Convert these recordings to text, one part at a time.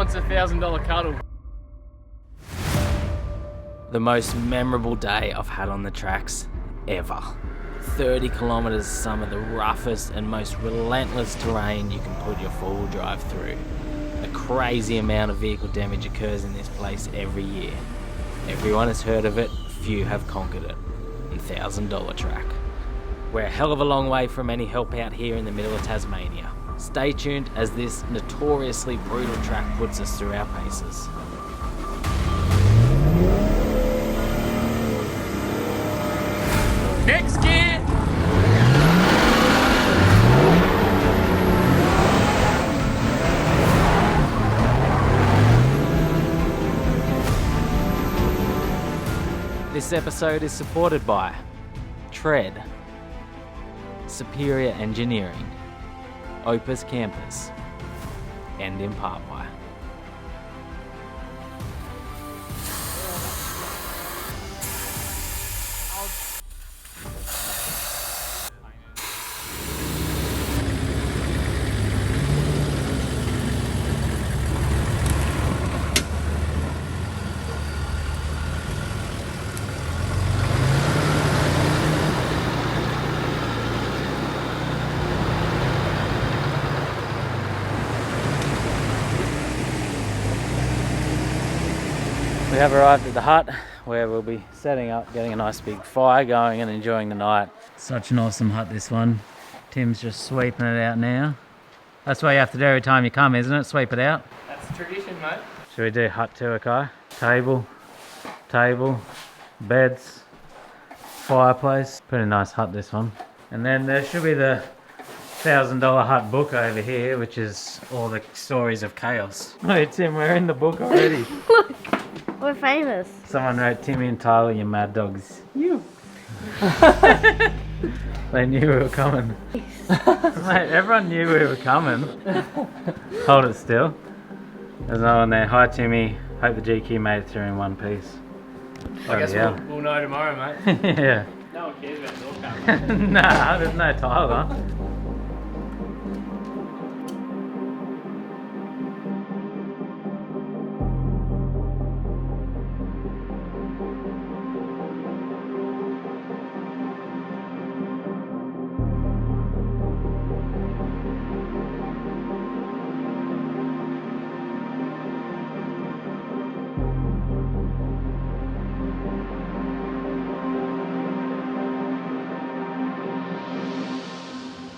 wants a $1,000 cuddle. The most memorable day I've had on the tracks ever. 30 kilometres, some of the roughest and most relentless terrain you can put your four-wheel drive through. A crazy amount of vehicle damage occurs in this place every year. Everyone has heard of it, few have conquered it. The $1,000 track. We're a hell of a long way from any help out here in the middle of Tasmania. Stay tuned as this notoriously brutal track puts us through our paces. Next gear! This episode is supported by Tread, Superior Engineering, Opus Campus, and Impart-By. We have arrived at the hut where we'll be setting up, getting a nice big fire going and enjoying the night. Such an awesome hut, this one. Tim's just sweeping it out now. That's what you have to do every time you come, isn't it? Sweep it out. That's tradition, mate. Should we do hut tour, Kai? Table, beds, fireplace. Pretty nice hut, this one. And then there should be the $1,000 hut book over here, which is all the stories of chaos. Hey Tim, we're in the book already. Look, we're famous. Someone wrote, Timmy and Tyler, you mad dogs. You. They knew we were coming. Mate, everyone knew we were coming. Hold it still. There's no one there. Hi Timmy. Hope the GQ made it through in one piece. I guess we'll know tomorrow, mate. Yeah. No one cares about your car. Nah, there's no Tyler.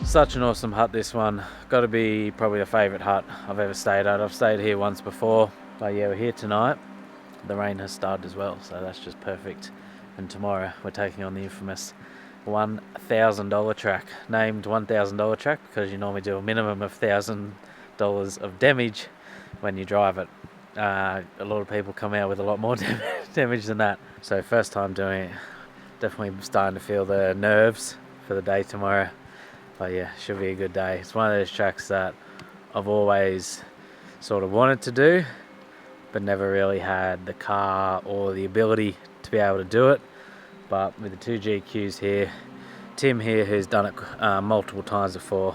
Such an awesome hut, this one. Got to be probably a favourite hut I've ever stayed at. I've stayed here once before, but yeah, we're here tonight. The rain has started as well, so that's just perfect. And tomorrow we're taking on the infamous $1,000 track. Named $1,000 track because you normally do a minimum of $1,000 of damage when you drive it. A lot of people come out with a lot more damage than that. So first time doing it, definitely starting to feel the nerves for the day tomorrow. But yeah, should be a good day. It's one of those tracks that I've always sort of wanted to do, but never really had the car or the ability to be able to do it. But with the two GQs here, Tim here, who's done it multiple times before,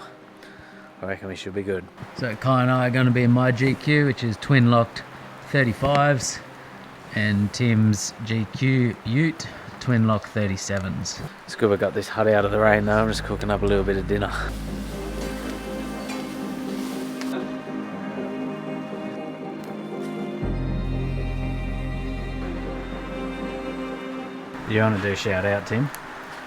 I reckon we should be good. So Kai and I are going to be in my GQ, which is twin locked 35s, and Tim's GQ Ute, twin lock 37s. It's good we got this hut out of the rain though. I'm just cooking up a little bit of dinner. You want to do a shout out, Tim?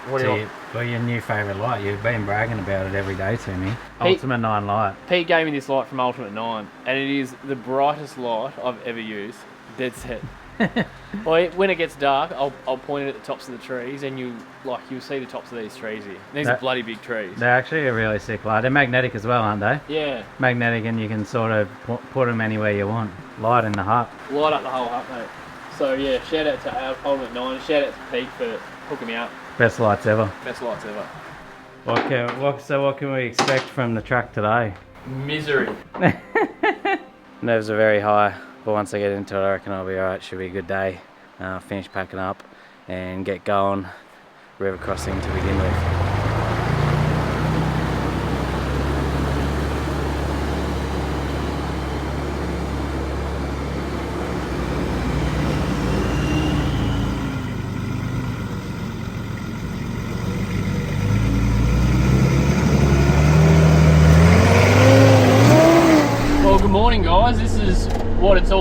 What do you want? Well, your new favourite light. You've been bragging about it every day to me. Ultimate 9 light. Pete gave me this light from Ultimate 9, and it is the brightest light I've ever used. Dead set. Well, when it gets dark, I'll point it at the tops of the trees, and you'll see the tops of these trees here. These are bloody big trees. They're actually a really sick light. They're magnetic as well, aren't they? Yeah. Magnetic, and you can sort of put them anywhere you want. Light in the hut. Light up the whole hut, mate. So yeah, shout out to Ultimate 9. Shout out to Pete for hooking me up. Best lights ever. Best lights ever. What can we expect from the track today? Misery. Nerves are very high, but once I get into it, I reckon I'll be alright. Should be a good day. Finish packing up and get going. River crossing to begin with.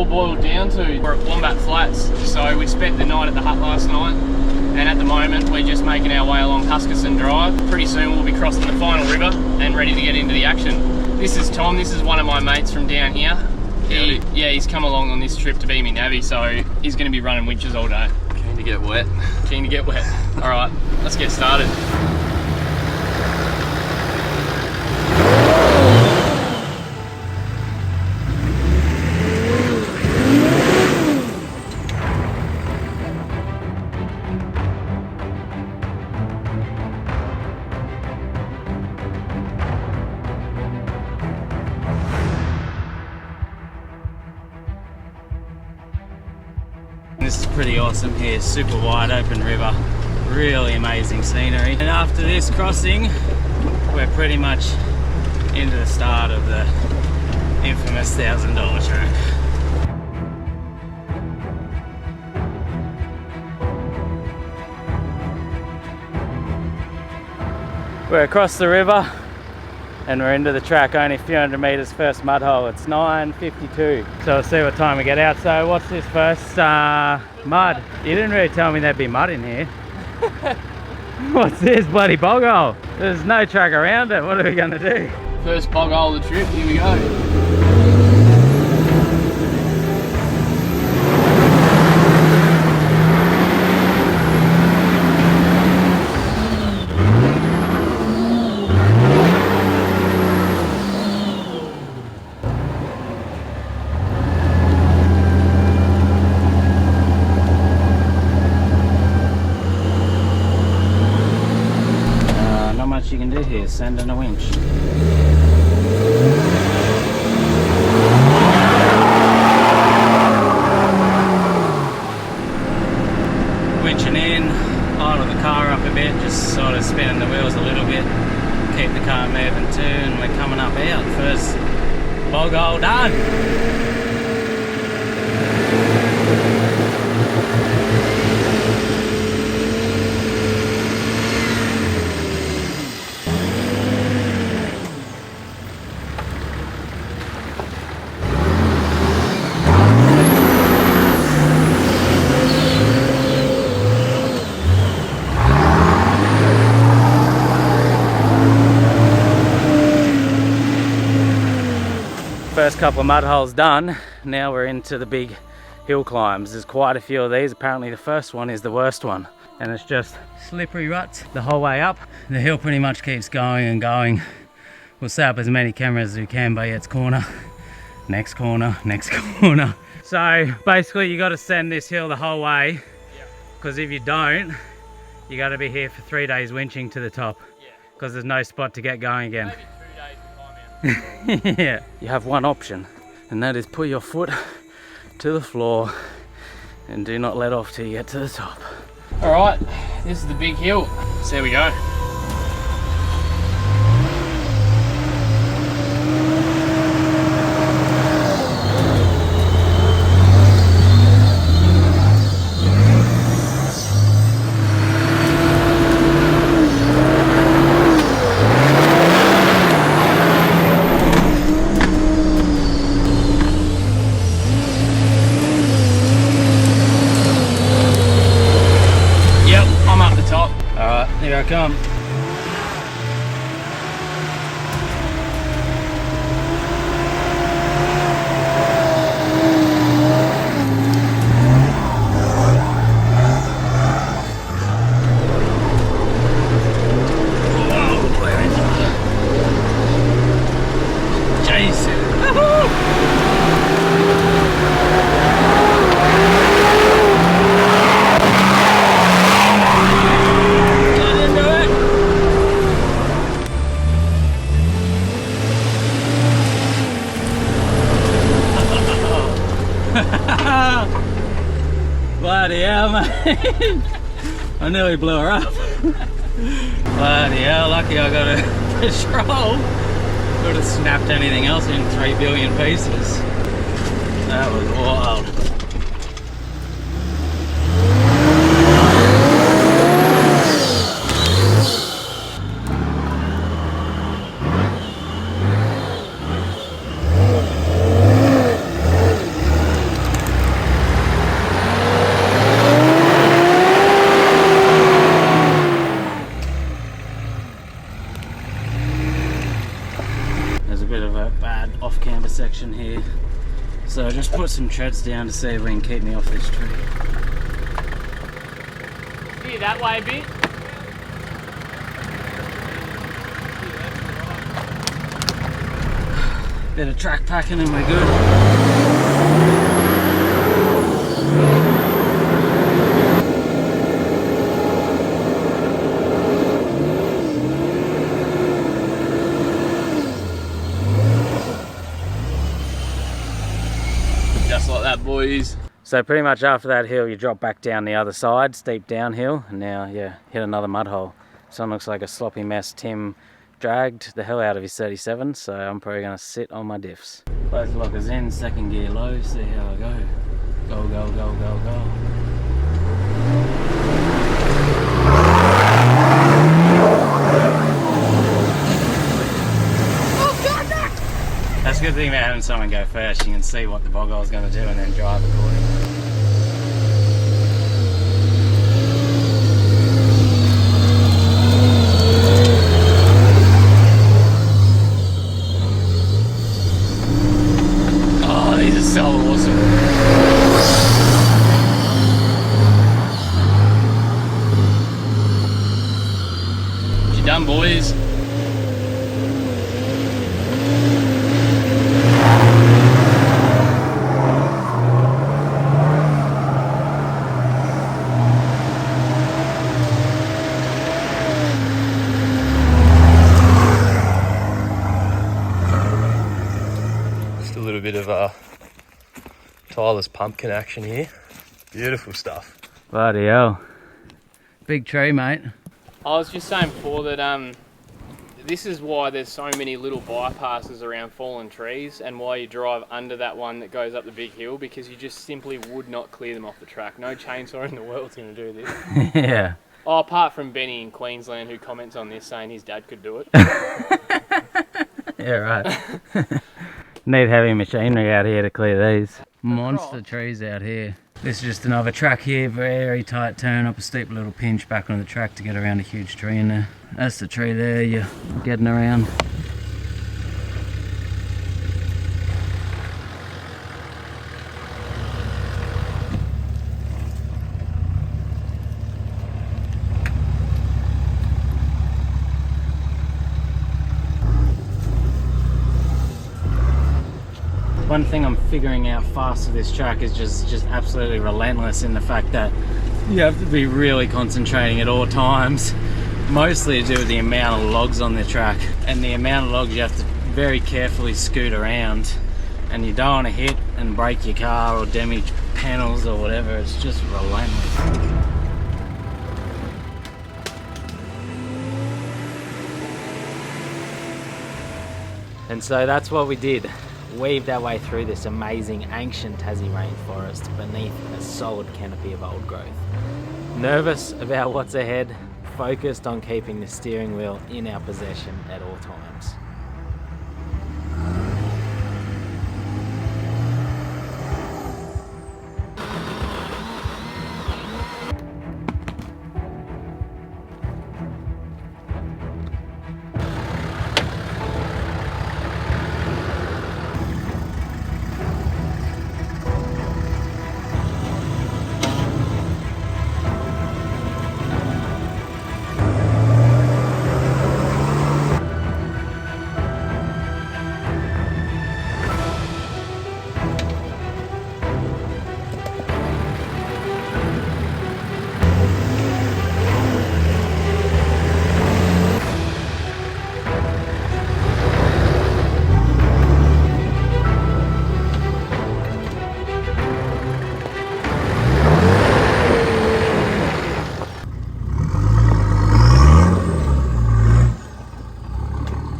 all boiled down to, we're at Wombat Flats. So we spent the night at the hut last night, and at the moment we're just making our way along Huskisson Drive. Pretty soon we'll be crossing the final river and ready to get into the action. This is Tom, this is one of my mates from down here. He's come along on this trip to be me navvy, so he's going to be running winches all day. Keen to get wet. Keen to get wet. All right, let's get started. This is pretty awesome here, super wide open river, really amazing scenery. And after this crossing, we're pretty much into the start of the infamous $1,000 track. We're across the river and we're into the track, only a few hundred meters, first mud hole. It's 9:52. So we'll see what time we get out. So what's this first? Mud. You didn't really tell me there'd be mud in here. What's this bloody bog hole? There's no track around it. What are we gonna do? First bog hole of the trip, here we go. You can do here, send in a winch. Winching in, idle the car up a bit, just sort of spinning the wheels a little bit, keep the car moving too, and we're coming up out. First bog hole done. First couple of mud holes done. Now we're into the big hill climbs. There's quite a few of these. Apparently the first one is the worst one, and it's just slippery ruts the whole way up. The hill pretty much keeps going and going. We'll set up as many cameras as we can by its corner, next corner, next corner. So basically you got to send this hill the whole way, because if you don't, you got to be here for 3 days winching to the top, because there's no spot to get going again. Maybe 2 days to climb out. Yeah, you have one option, and that is put your foot to the floor and do not let off till you get to the top. All right, this is the big hill. So there we go. Here I come. Bloody hell, mate. I nearly blew her up. Bloody hell, lucky I got a control. Could have snapped anything else in 3 billion pieces. That was wild. So I just put some treads down to see if we can keep me off this tree. See that way a bit. Bit of track packing and we're good. Just like that, boys. So pretty much after that hill you drop back down the other side, steep downhill, and now yeah, hit another mud hole. This one looks like a sloppy mess. Tim dragged the hell out of his 37, so I'm probably going to sit on my diffs. Close lockers in, second gear low, see how I go. Go, go, go, go, go. That's a good thing about having someone go first. You can see what the bog hole's going to do and then drive accordingly. Oh, these are so awesome. What you done, boys? Bit of Tyler's pumpkin action here. Beautiful stuff. Bloody hell. Big tree, mate. I was just saying before that this is why there's so many little bypasses around fallen trees and why you drive under that one that goes up the big hill, because you just simply would not clear them off the track. No chainsaw in the world's going to do this. Yeah. Oh, apart from Benny in Queensland who comments on this saying his dad could do it. Yeah, right. Need heavy machinery out here to clear these. Monster trees out here. This is just another track here, very tight turn up a steep little pinch back on the track to get around a huge tree in there. That's the tree there you're getting around. One thing I'm figuring out fast with this track is just absolutely relentless in the fact that you have to be really concentrating at all times, mostly to do with the amount of logs on the track and the amount of logs you have to very carefully scoot around, and you don't want to hit and break your car or damage panels or whatever. It's just relentless. And so that's what we did. Weaved our way through this amazing ancient Tassie rainforest beneath a solid canopy of old growth. Nervous about what's ahead, focused on keeping the steering wheel in our possession at all times.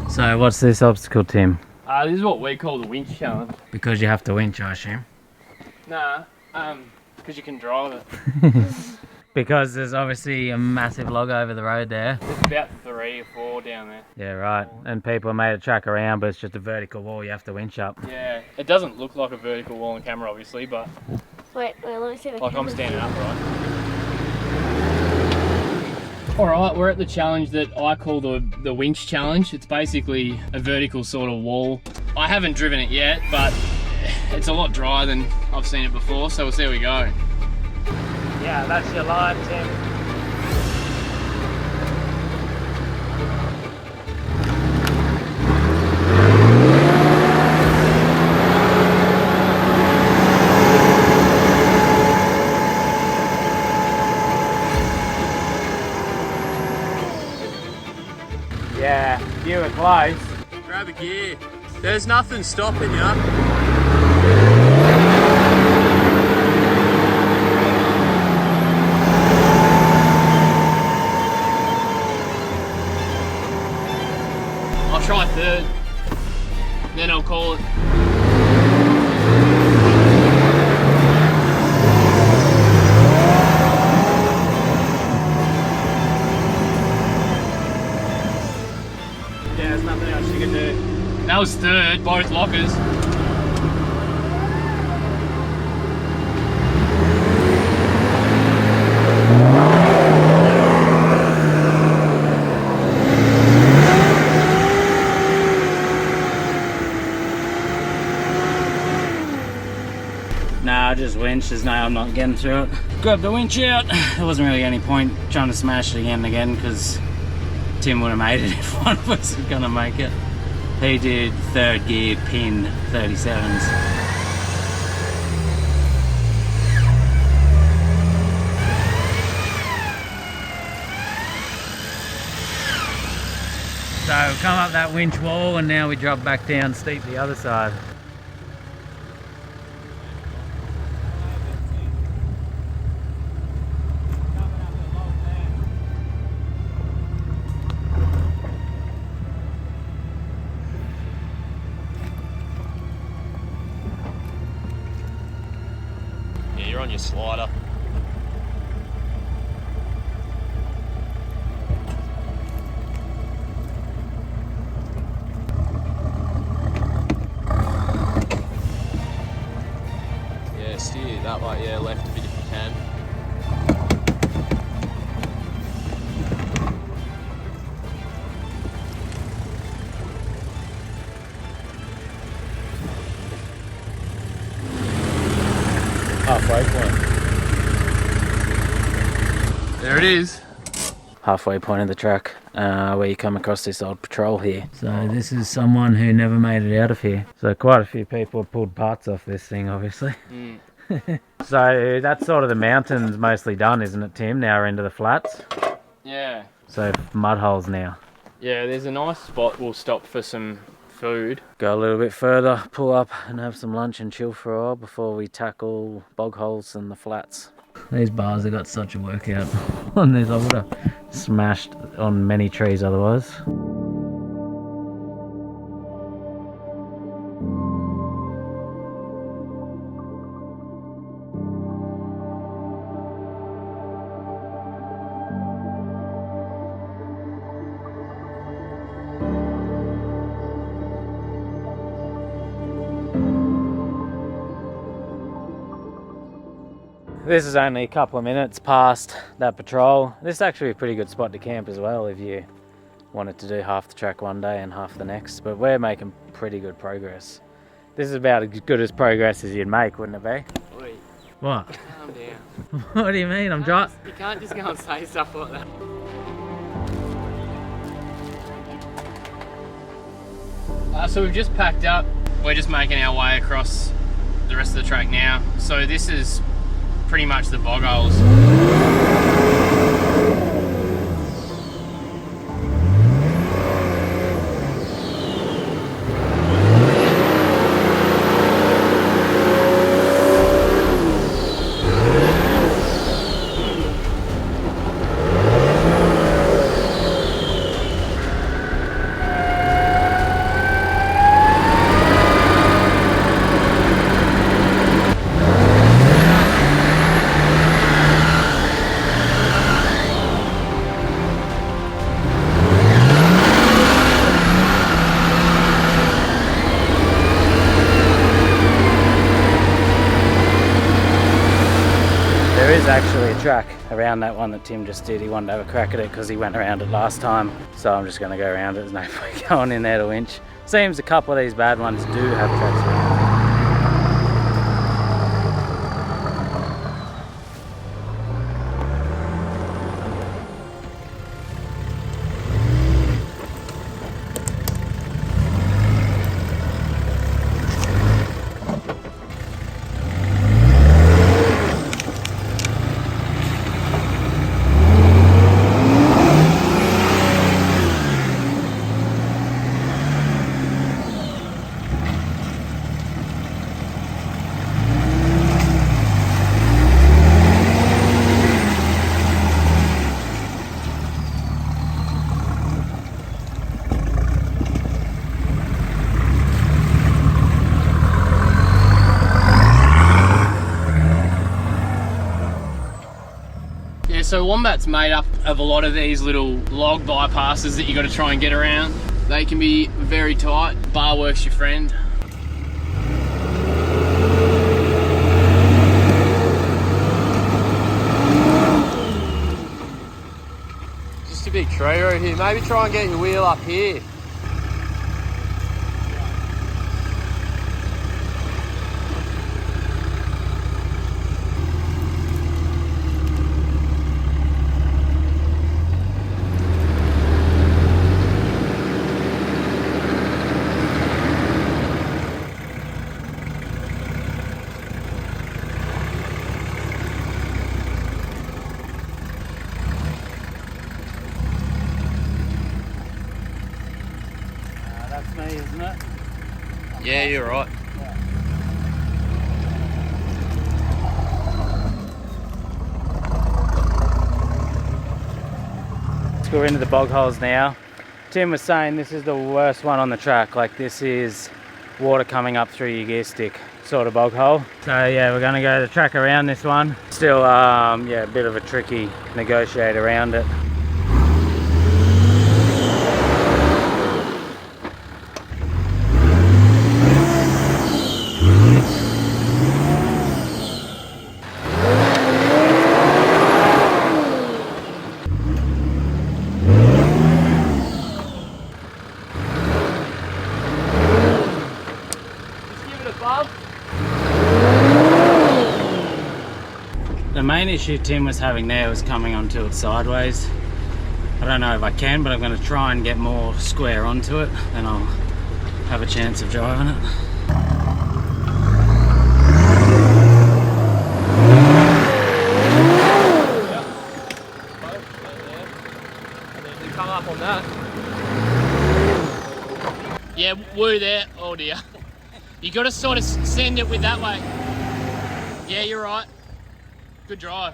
So what's this obstacle, Tim? This is what we call the winch challenge. Because you have to winch, I assume. Nah, because you can drive it. Because there's obviously a massive log over the road there. There's about 3 or 4 down there. Yeah, right. And people made a track around, but it's just a vertical wall you have to winch up. Yeah, it doesn't look like a vertical wall on camera, obviously, but Wait, let me see the like camera. I'm standing upright. Alright, we're at the challenge that I call the winch challenge. It's basically a vertical sort of wall. I haven't driven it yet, but it's a lot drier than I've seen it before, so we'll see how we go. Yeah, that's your line, Tim. Yeah, you were close. Grab a gear. There's nothing stopping you. I'll try third, then I'll call it. Yeah, there's nothing else you can do. That was third, both lockers. Nah, just winch. There's no, I'm not getting through it. Grab the winch out. There wasn't really any point trying to smash it again and again because Tim would have made it if one of us was gonna make it. He did third gear pin 37s. So we've come up that winch wall and now we drop back down steep the other side. Yeah, you're on your slider. Yeah, steer that way, yeah, left a bit if you can. Halfway point. There it is. Halfway point of the track where you come across this old patrol here. So this is someone who never made it out of here. So quite a few people have pulled parts off this thing, obviously. So that's sort of the mountains mostly done, isn't it, Tim? Now we're into the flats. Yeah. So mud holes now. Yeah, there's a nice spot we'll stop for some food. Go a little bit further, pull up and have some lunch and chill for a while before we tackle bog holes and the flats. These bars have got such a workout on these. I would have smashed on many trees otherwise. This is only a couple of minutes past that patrol. This is actually a pretty good spot to camp as well if you wanted to do half the track one day and half the next, but we're making pretty good progress. This is about as good as progress as you'd make, wouldn't it be? Oi, What? calm down. What do you mean? I'm driving. You can't just go and say stuff like that. So we've just packed up. We're just making our way across the rest of the track now. So this is pretty much the bog holes. Actually a track around that one that Tim just did. He wanted to have a crack at it because he went around it last time, so I'm just going to go around it. There's no point going in there to winch. Seems a couple of these bad ones do have tracks around So Wombat's made up of a lot of these little log bypasses that you got to try and get around. They can be very tight. Bar works your friend. Just a big tree road here. Maybe try and get your wheel up here. That's me, isn't it? Yeah, you're right. Let's go into the bog holes now. Tim was saying this is the worst one on the track. Like, this is water coming up through your gear stick sort of bog hole. So yeah, we're gonna go the track around this one. Still, yeah, a bit of a tricky negotiate around it. The main issue Tim was having there was coming onto it sideways. I don't know if I can, but I'm going to try and get more square onto it, then I'll have a chance of driving it. Come up on that. Yeah, woo there. Oh dear. You got to sort of send it with that way. Yeah, you're right. Good drive.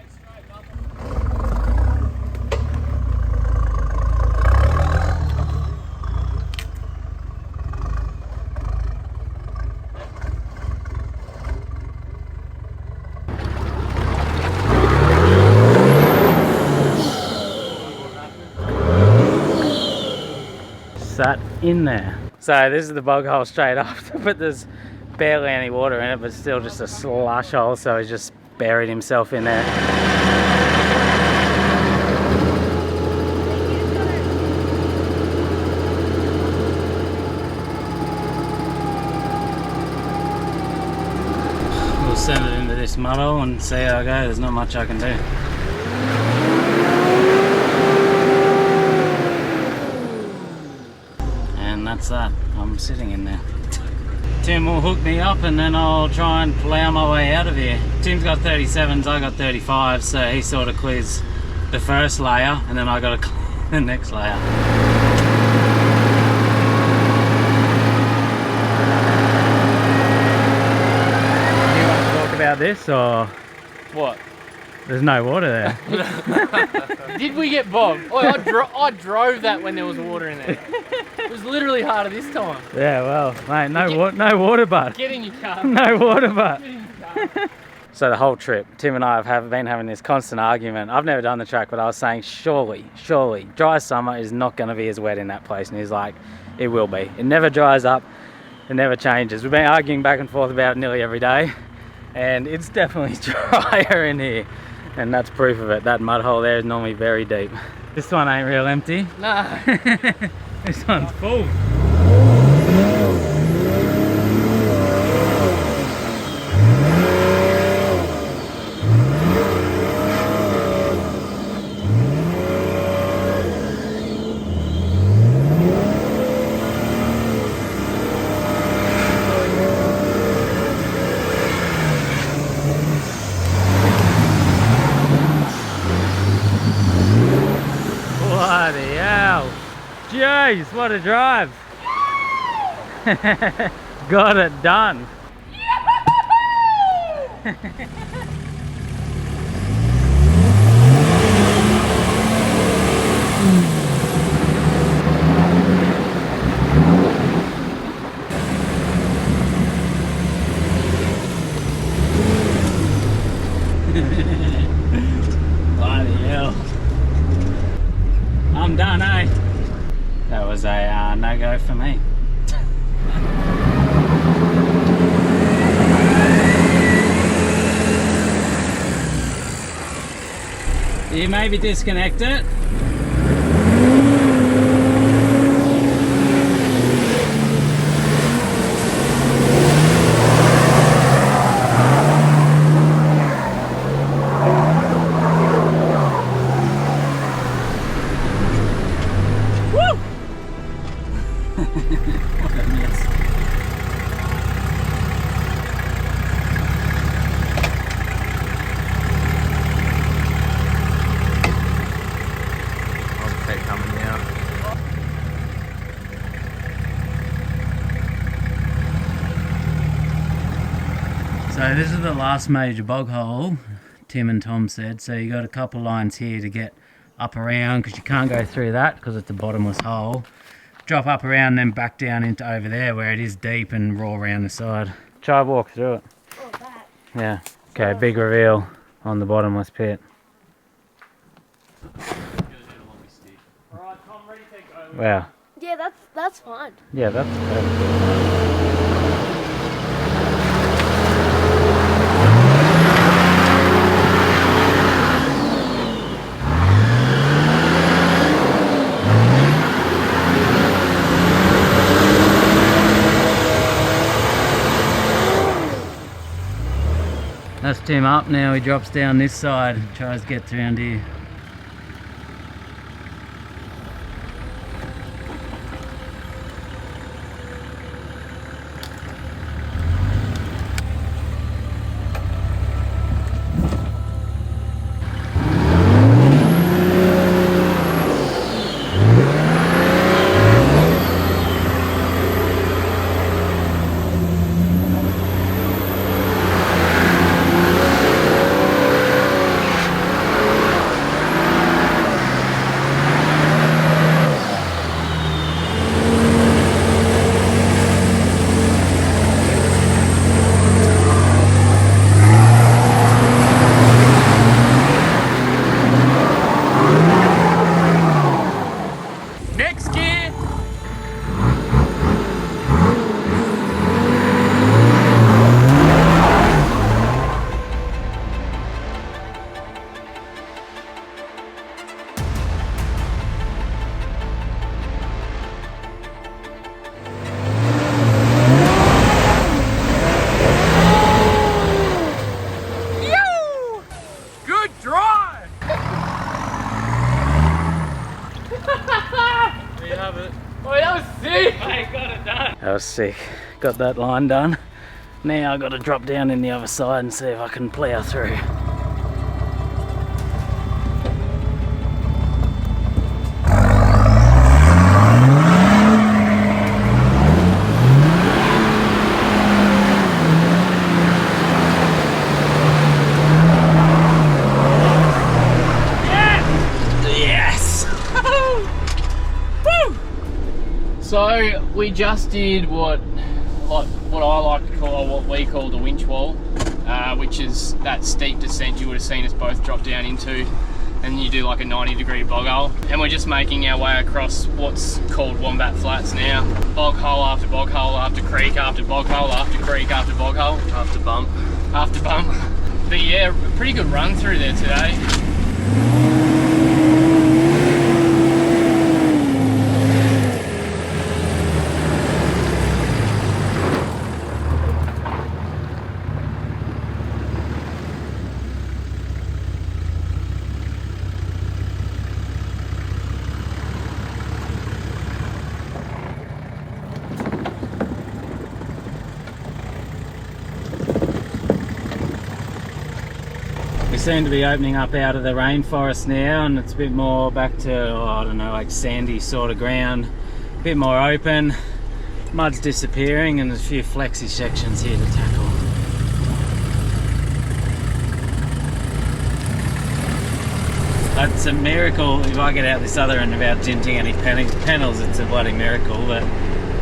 Sat in there. So this is the bog hole straight after, but there's barely any water in it, but still just a slush hole, so he's just buried himself in there. We'll send it into this mud hole and see how it goes. There's not much I can do. And that's that. I'm sitting in there. Tim will hook me up and then I'll try and plough my way out of here. Tim's got 37s, I got 35s, so he sort of clears the first layer and then I got to clear the next layer. Do you want to talk about this or? What? There's no water there. Did we get bogged? Oh, I drove that when there was water in there. It was literally harder this time. Yeah, well, mate, no water, bud. Get in your car. No water, bud. Get in your car. So the whole trip, Tim and I have been having this constant argument. I've never done the track, but I was saying, surely, dry summer is not going to be as wet in that place. And he's like, it will be. It never dries up. It never changes. We've been arguing back and forth about it nearly every day. And it's definitely drier in here. And that's proof of it. That mud hole there is normally very deep. This one ain't real empty. No. This one's full. Bloody hell. Jeez, what a drive. Got it done. Bloody hell. one done, eh? That was a no-go for me. You maybe disconnect it. What a mess. I'll keep coming down. So this is the last major bog hole, Tim and Tom said. So you got a couple lines here to get up around, because you can't go through that because it's a bottomless hole. Drop up around, then back down into over there where it is deep, and roll around the side. Try walk through it. Oh, that. Yeah. Okay, big reveal on the bottomless pit. Alright, Tom, ready to go. Wow. Yeah, that's fine. Yeah, that's perfect. That's Tim up now. He drops down this side and tries to get around here. That was sick. Got that line done. Now I've got to drop down in the other side and see if I can plough through. So we just did what I like to call, what we call the winch wall, which is that steep descent you would have seen us both drop down into, and you do like a 90-degree bog hole. And we're just making our way across what's called Wombat Flats now. Bog hole after bog hole after creek after bog hole after creek after bog hole. After bump. After bump. But yeah, pretty good run through there today. We seem to be opening up out of the rainforest now, and it's a bit more back to, I don't know, like sandy sort of ground. A bit more open, mud's disappearing, and there's a few flexy sections here to tackle. It's a miracle if I get out this other end without dinting any panels. It's a bloody miracle. But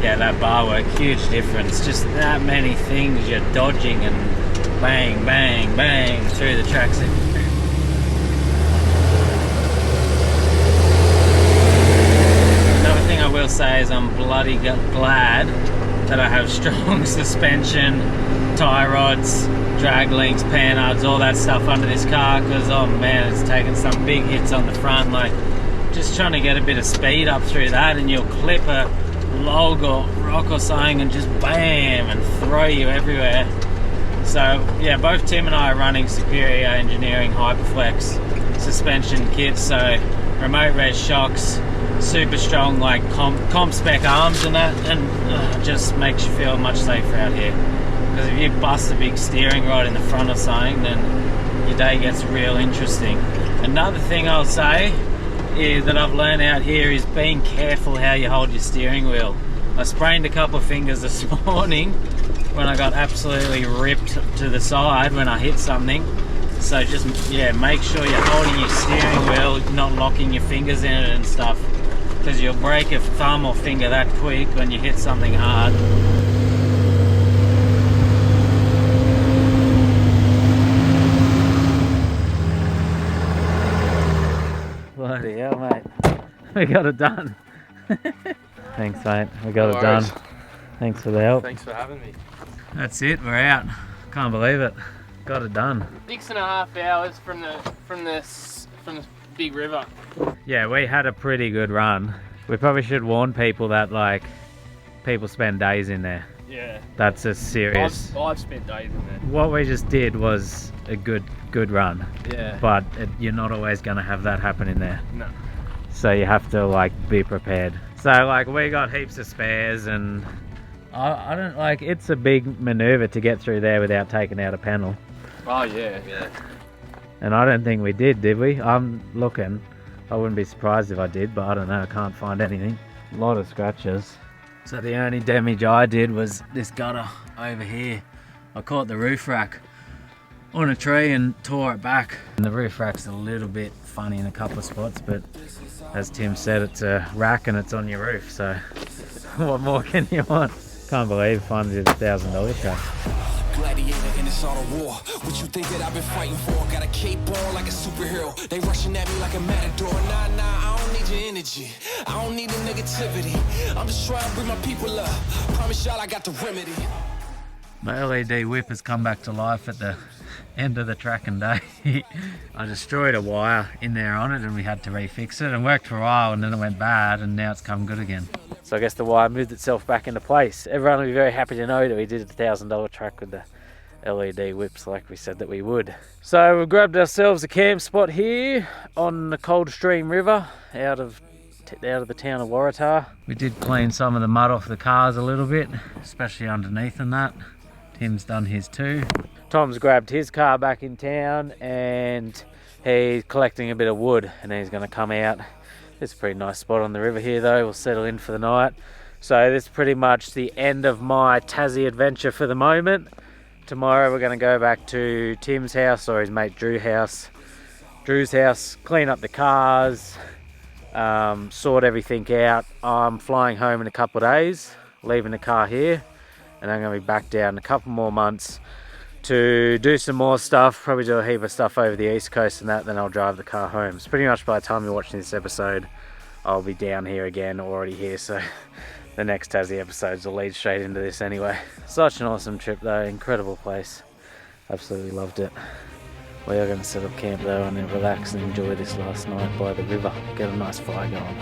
yeah, that bar work, huge difference. Just that many things you're dodging and bang, bang, bang through the tracks. say is I'm bloody glad that I have strong suspension, tie rods, drag links, panhards, all that stuff under this car, because oh man, it's taken some big hits on the front. Like just trying to get a bit of speed up through that, and you'll clip a log or rock or something and just bam and throw you everywhere. So yeah, both Tim and I are running Superior Engineering Hyperflex suspension kits, so remote res shocks, super strong like comp spec arms and that, and just makes you feel much safer out here. Because if you bust a big steering rod in the front or something, then your day gets real interesting. Another thing I'll say is that I've learned out here is being careful how you hold your steering wheel. I sprained a couple of fingers this morning when I got absolutely ripped to the side when I hit something. So just, yeah, make sure you're holding your steering wheel, not locking your fingers in it and stuff, because you'll break a thumb or finger that quick when you hit something hard. Bloody hell, mate. We got it done. Thanks, mate. We got it done. Thanks for the help. Thanks for having me. That's it, we're out. Can't believe it. Got it done. 6.5 hours from the big river. Yeah, we had a pretty good run. We probably should warn people that like people spend days in there. Yeah. That's a serious. I've spent days in there. What we just did was a good run. Yeah. But you're not always gonna have that happen in there. No. So you have to like be prepared. So like we got heaps of spares, and I don't like, it's a big maneuver to get through there without taking out a panel. Oh yeah. Yeah. And I don't think we did we? I'm looking. I wouldn't be surprised if I did, but I don't know, I can't find anything. A lot of scratches. So the only damage I did was this gutter over here. I caught the roof rack on a tree and tore it back. And the roof rack's a little bit funny in a couple of spots, but as Tim said, it's a rack and it's on your roof, so what more can you want? Can't believe finally did a $1,000 track. Gladiator in this art of war. What you think that I've been fighting for? Got a cape on like a superhero. They rushing at me like a matador. Nah, I don't need your energy. I don't need the negativity. I'm just trying to bring my people up. Promise y'all I got the remedy. My LED whip has come back to life at the end of the track and day. I destroyed a wire in there on it and we had to refix it, and worked for a while, and then it went bad and now it's come good again. So I guess the wire moved itself back into place. Everyone will be very happy to know that we did a $1,000 track with the LED whips like we said that we would. So we've grabbed ourselves a camp spot here on the Coldstream River out of the town of Waratah. We did clean some of the mud off the cars a little bit, especially underneath and that. Tim's done his too. Tom's grabbed his car back in town and he's collecting a bit of wood, and he's going to come out. It's a pretty nice spot on the river here though. We'll settle in for the night. So this is pretty much the end of my Tassie adventure for the moment. Tomorrow we're going to go back to Tim's house, or his mate Drew's house, clean up the cars, sort everything out. I'm flying home in a couple of days, leaving the car here, and I'm going to be back down in a couple more months to do some more stuff, probably do a heap of stuff over the east coast and that, then I'll drive the car home. So pretty much by the time you're watching this episode, I'll be down here again, already here, so the next Tassie episodes will lead straight into this anyway. Such an awesome trip though, incredible place. Absolutely loved it. We are going to set up camp though and then relax and enjoy this last night by the river. Get a nice fire going.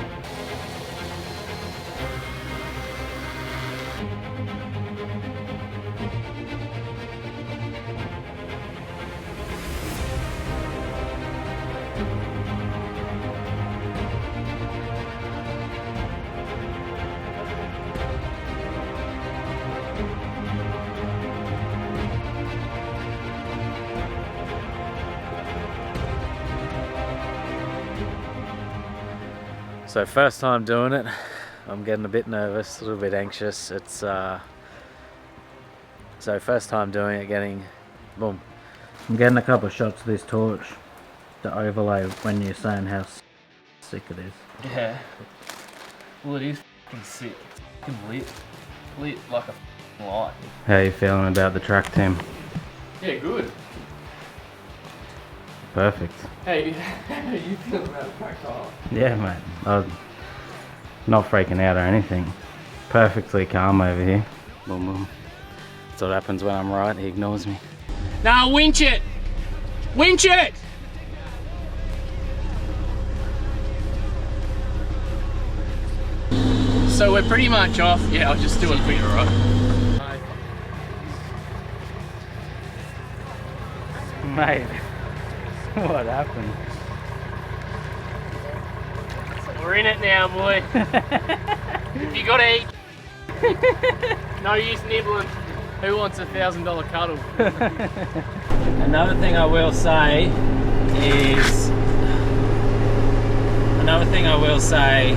So first time doing it, I'm getting a bit nervous, a little bit anxious. It's so first time doing it, boom. I'm getting a couple of shots of this torch to overlay when you're saying how sick it is. Yeah. Well, it is fucking sick. It's fucking lit like a light. How are you feeling about the track, Tim? Yeah, good. Perfect. Hey, how are you feeling about the track, Kyle? Yeah, mate. Not freaking out or anything. Perfectly calm over here. Boom, boom. That's what happens when I'm right, he ignores me. Now winch it! Winch it! So we're pretty much off. Yeah, I'll just do it for you, alright? Mate, what happened? We're in it now, boy. You gotta eat. No use nibbling. Who wants $1,000 cuddle? Another thing I will say is... Another thing I will say